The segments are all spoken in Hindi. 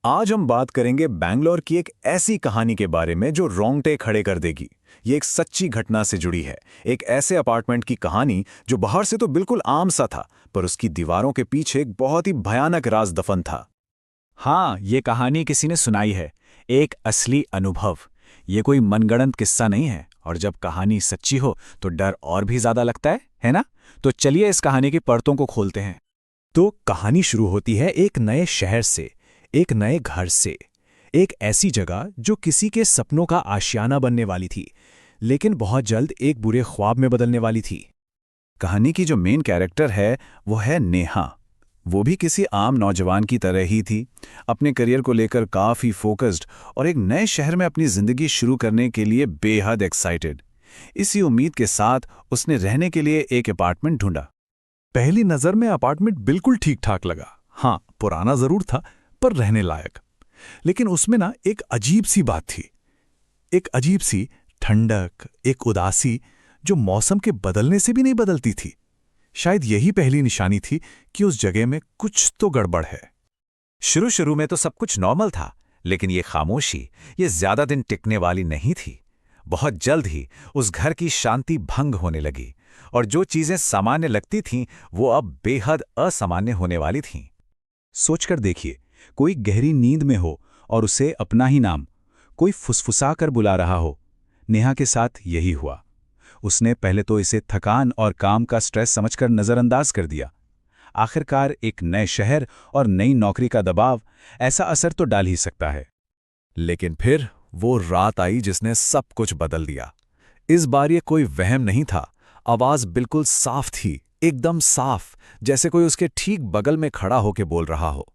आज हम बात करेंगे बैंगलोर की एक ऐसी कहानी के बारे में जो रोंगटे खड़े कर देगी। ये एक सच्ची घटना से जुड़ी है। एक ऐसे अपार्टमेंट की कहानी जो बाहर से तो बिल्कुल आम सा था, पर उसकी दीवारों के पीछे एक बहुत ही भयानक राज दफन था। हाँ, ये कहानी किसी ने सुनाई है। एक असली अनुभव। ये कोई मनगढ़ंत किस्सा नहीं है, और जब कहानी सच्ची हो तो डर और भी ज्यादा लगता है ना? तो चलिए इस कहानी की परतों को खोलते हैं। तो कहानी शुरू होती है एक नए शहर से, एक नए घर से, एक ऐसी जगह जो किसी के सपनों का आशियाना बनने वाली थी, लेकिन बहुत जल्द एक बुरे ख्वाब में बदलने वाली थी। कहानी की जो मेन कैरेक्टर है वो है नेहा। वो भी किसी आम नौजवान की तरह ही थी, अपने करियर को लेकर काफ़ी फोकस्ड और एक नए शहर में अपनी ज़िंदगी शुरू करने के लिए बेहद एक्साइटेड। इसी उम्मीद के साथ उसने रहने के लिए एक अपार्टमेंट ढूंढा। पहली नज़र में अपार्टमेंट बिल्कुल ठीक ठाक लगा। हाँ, पुराना ज़रूर था, पर रहने लायक। लेकिन उसमें ना एक अजीब सी बात थी, एक अजीब सी ठंडक, एक उदासी जो मौसम के बदलने से भी नहीं बदलती थी। शायद यही पहली निशानी थी कि उस जगह में कुछ तो गड़बड़ है। शुरू शुरू में तो सब कुछ नॉर्मल था, लेकिन ये खामोशी, ये ज्यादा दिन टिकने वाली नहीं थी। बहुत जल्द ही उस घर की शांति भंग होने लगी, और जो चीजें सामान्य लगती थीं वो अब बेहद असामान्य होने वाली थीं। सोचकर देखिए, कोई गहरी नींद में हो और उसे अपना ही नाम कोई फुसफुसा कर बुला रहा हो। नेहा के साथ यही हुआ। उसने पहले तो इसे थकान और काम का स्ट्रेस समझकर नज़रअंदाज कर दिया। आखिरकार एक नए शहर और नई नौकरी का दबाव ऐसा असर तो डाल ही सकता है। लेकिन फिर वो रात आई जिसने सब कुछ बदल दिया। इस बार ये कोई वहम नहीं था। आवाज बिल्कुल साफ थी, एकदम साफ, जैसे कोई उसके ठीक बगल में खड़ा होकर बोल रहा हो।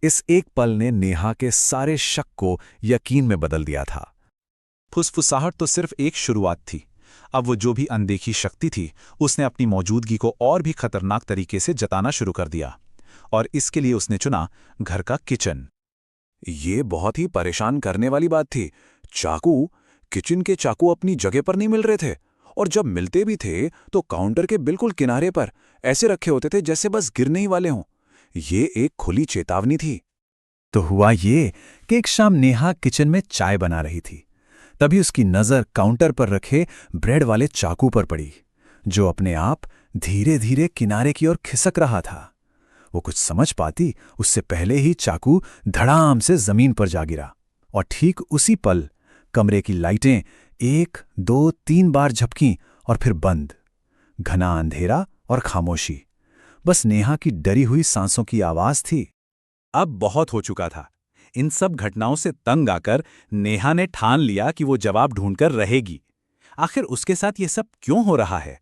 इस एक पल ने नेहा के सारे शक को यकीन में बदल दिया था। फुसफुसाहट तो सिर्फ एक शुरुआत थी। अब वो जो भी अनदेखी शक्ति थी, उसने अपनी मौजूदगी को और भी खतरनाक तरीके से जताना शुरू कर दिया। और इसके लिए उसने चुना घर का किचन। ये बहुत ही परेशान करने वाली बात थी। चाकू, किचन के चाकू अपनी जगह पर नहीं मिल रहे थे, और जब मिलते भी थे तो काउंटर के बिल्कुल किनारे पर ऐसे रखे होते थे जैसे बस गिरने ही वाले हों। ये एक खुली चेतावनी थी। तो हुआ ये कि एक शाम नेहा किचन में चाय बना रही थी। तभी उसकी नज़र काउंटर पर रखे ब्रेड वाले चाकू पर पड़ी, जो अपने आप धीरे धीरे किनारे की ओर खिसक रहा था। वो कुछ समझ पाती उससे पहले ही चाकू धड़ाम से जमीन पर जा गिरा, और ठीक उसी पल कमरे की लाइटें 1, 2, 3 बार झपकीं और फिर बंद। घना अंधेरा और खामोशी, बस नेहा की डरी हुई सांसों की आवाज थी। अब बहुत हो चुका था। इन सब घटनाओं से तंग आकर नेहा ने ठान लिया कि वो जवाब ढूंढकर रहेगी। आखिर उसके साथ ये सब क्यों हो रहा है?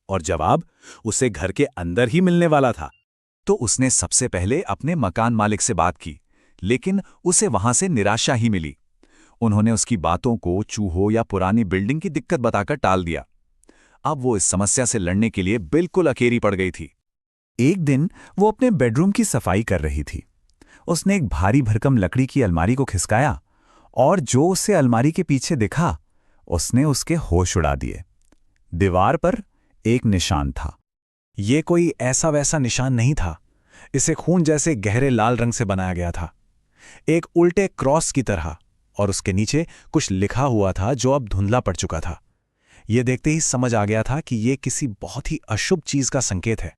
और जवाब उसे घर के अंदर ही मिलने वाला था। तो उसने सबसे पहले अपने मकान मालिक से बात की, लेकिन उसे वहां से निराशा ही मिली। उन्होंने उसकी बातों को चूहों या पुरानी बिल्डिंग की दिक्कत बताकर टाल दिया। अब वो इस समस्या से लड़ने के लिए बिल्कुल अकेली पड़ गई थी। एक दिन वो अपने बेडरूम की सफाई कर रही थी। उसने एक भारी भरकम लकड़ी की अलमारी को खिसकाया, और जो उसे अलमारी के पीछे दिखा, उसने उसके होश उड़ा दिए। दीवार पर एक निशान था। ये कोई ऐसा वैसा निशान नहीं था। इसे खून जैसे गहरे लाल रंग से बनाया गया था, एक उल्टे क्रॉस की तरह, और उसके नीचे कुछ लिखा हुआ था जो अब धुंधला पड़ चुका था। यह देखते ही समझ आ गया था कि यह किसी बहुत ही अशुभ चीज का संकेत है।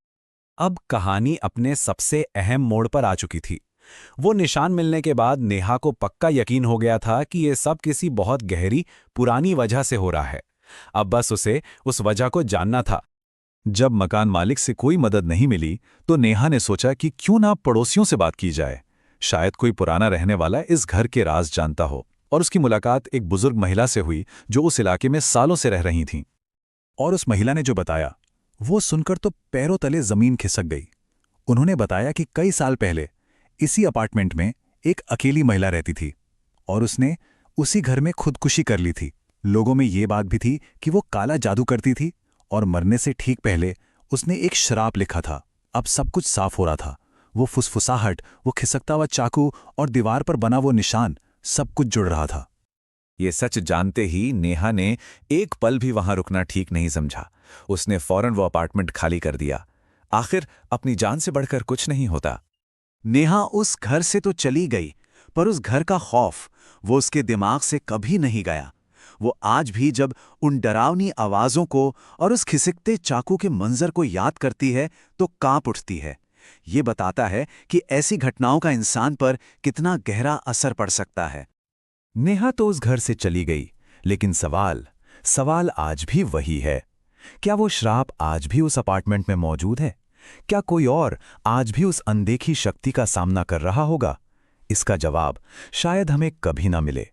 अब कहानी अपने सबसे अहम मोड़ पर आ चुकी थी। वो निशान मिलने के बाद नेहा को पक्का यकीन हो गया था कि ये सब किसी बहुत गहरी पुरानी वजह से हो रहा है। अब बस उसे उस वजह को जानना था। जब मकान मालिक से कोई मदद नहीं मिली तो नेहा ने सोचा कि क्यों ना पड़ोसियों से बात की जाए। शायद कोई पुराना रहने वाला इस घर के राज जानता हो। और उसकी मुलाकात एक बुजुर्ग महिला से हुई जो उस इलाके में सालों से रह रही थीं। और उस महिला ने जो बताया, वो सुनकर तो पैरों तले जमीन खिसक गई। उन्होंने बताया कि कई साल पहले इसी अपार्टमेंट में एक अकेली महिला रहती थी, और उसने उसी घर में खुदकुशी कर ली थी। लोगों में ये बात भी थी कि वो काला जादू करती थी, और मरने से ठीक पहले उसने एक श्राप लिखा था। अब सब कुछ साफ हो रहा था। वो फुसफुसाहट, वो खिसकता हुआ चाकू और दीवार पर बना वो निशान, सब कुछ जुड़ रहा था। ये सच जानते ही नेहा ने एक पल भी वहां रुकना ठीक नहीं समझा। उसने फौरन वो अपार्टमेंट खाली कर दिया। आखिर अपनी जान से बढ़कर कुछ नहीं होता। नेहा उस घर से तो चली गई, पर उस घर का खौफ वो उसके दिमाग से कभी नहीं गया। वो आज भी जब उन डरावनी आवाज़ों को और उस खिसकते चाकू के मंजर को याद करती है तो कांप उठती है। ये बताता है कि ऐसी घटनाओं का इंसान पर कितना गहरा असर पड़ सकता है। नेहा तो उस घर से चली गई, लेकिन सवाल आज भी वही है। क्या वो श्राप आज भी उस अपार्टमेंट में मौजूद है? क्या कोई और आज भी उस अनदेखी शक्ति का सामना कर रहा होगा? इसका जवाब शायद हमें कभी ना मिले।